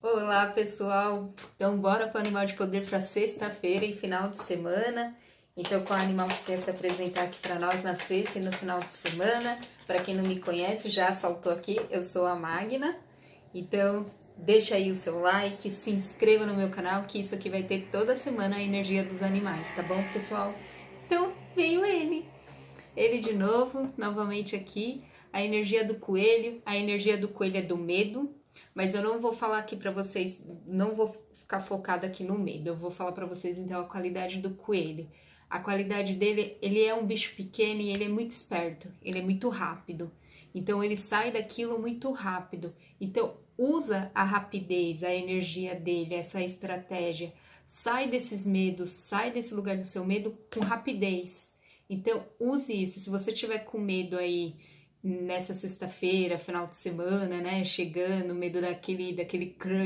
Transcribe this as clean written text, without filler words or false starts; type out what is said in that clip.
Olá, pessoal! Então, bora para o Animal de Poder para sexta-feira e final de semana. Então, qual animal que quer se apresentar aqui para nós na sexta e no final de semana? Para quem não me conhece, já saltou aqui, eu sou a Magna. Então, deixa aí o seu like, se inscreva no meu canal, que isso aqui vai ter toda semana a energia dos animais, tá bom, pessoal? Então, veio ele! Ele de novo, novamente aqui, a energia do coelho. A energia do coelho é do medo, mas eu não vou falar aqui para vocês, não vou ficar focada aqui no medo. Eu vou falar para vocês então a qualidade do coelho. A qualidade dele, ele é um bicho pequeno e ele é muito esperto, ele é muito rápido. Então ele sai daquilo muito rápido. Então usa a rapidez, a energia dele, essa estratégia. Sai desses medos, sai desse lugar do seu medo com rapidez. Então, use isso. Se você tiver com medo aí nessa sexta-feira, final de semana, né? Chegando, medo daquele crush